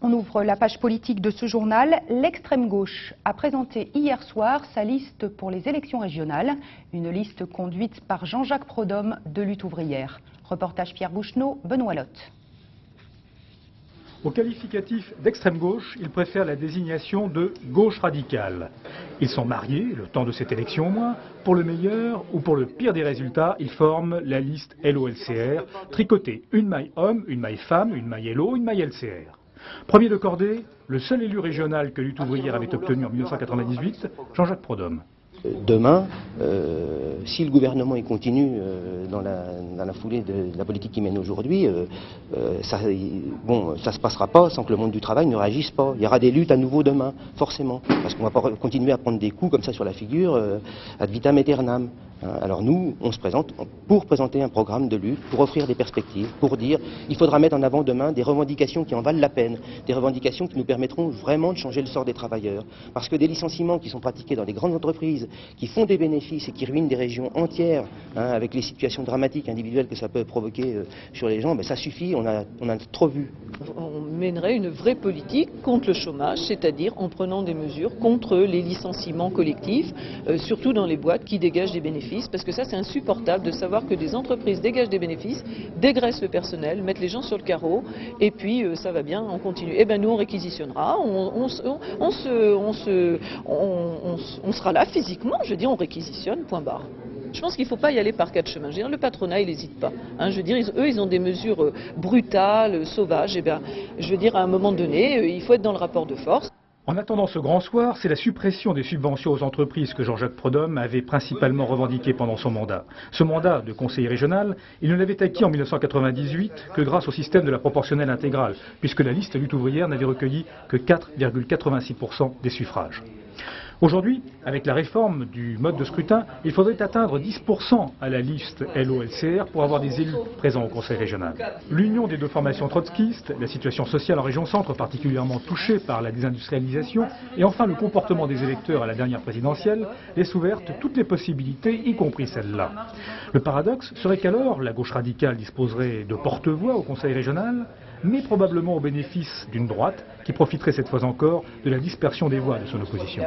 On ouvre la page politique de ce journal. L'extrême gauche a présenté hier soir sa liste pour les élections régionales. Une liste conduite par Jean-Jacques Prodhomme de Lutte ouvrière. Reportage Pierre Boucheneau, Benoît Lotte. Au qualificatif d'extrême gauche, ils préfèrent la désignation de gauche radicale. Ils sont mariés, le temps de cette élection au moins. Pour le meilleur ou pour le pire des résultats, ils forment la liste LO-LCR, tricotée une maille homme, une maille femme, une maille LO, une maille LCR. Premier de cordée, le seul élu régional que Lutte ouvrière avait obtenu en 1998, Jean-Jacques Prodhomme. Demain, si le gouvernement continue dans la foulée de la politique qu'il mène aujourd'hui, ça ne se passera pas sans que le monde du travail ne réagisse pas. Il y aura des luttes à nouveau demain, forcément, parce qu'on ne va pas continuer à prendre des coups comme ça sur la figure ad vitam aeternam. Alors nous, on se présente pour présenter un programme de lutte, pour offrir des perspectives, pour dire il faudra mettre en avant demain des revendications qui en valent la peine, des revendications qui nous permettront vraiment de changer le sort des travailleurs. Parce que des licenciements qui sont pratiqués dans des grandes entreprises, qui font des bénéfices et qui ruinent des régions entières, avec les situations dramatiques individuelles que ça peut provoquer sur les gens, ben ça suffit, on a trop vu. On mènerait une vraie politique contre le chômage, c'est-à-dire en prenant des mesures contre les licenciements collectifs, surtout dans les boîtes qui dégagent des bénéfices, parce que ça c'est insupportable de savoir que des entreprises dégagent des bénéfices, dégraissent le personnel, mettent les gens sur le carreau, et puis ça va bien, on continue. Eh bien nous on réquisitionnera, on sera là physiquement, je veux dire on réquisitionne, point barre. Je pense qu'il ne faut pas y aller par quatre chemins. Je veux dire, le patronat, il n'hésite pas. Je veux dire, eux, ils ont des mesures brutales, sauvages. Eh bien, je veux dire, à un moment donné, il faut être dans le rapport de force. En attendant ce grand soir, c'est la suppression des subventions aux entreprises que Jean-Jacques Prodhomme avait principalement revendiqué pendant son mandat. Ce mandat de conseiller régional, il ne l'avait acquis en 1998 que grâce au système de la proportionnelle intégrale, puisque la liste Lutte ouvrière n'avait recueilli que 4,86% des suffrages. Aujourd'hui, avec la réforme du mode de scrutin, il faudrait atteindre 10% à la liste LO-LCR pour avoir des élus présents au Conseil régional. L'union des deux formations trotskistes, la situation sociale en région centre particulièrement touchée par la désindustrialisation et enfin le comportement des électeurs à la dernière présidentielle laissent ouvertes toutes les possibilités, y compris celle-là. Le paradoxe serait qu'alors la gauche radicale disposerait de porte-voix au Conseil régional, mais probablement au bénéfice d'une droite qui profiterait cette fois encore de la dispersion des voix de son opposition.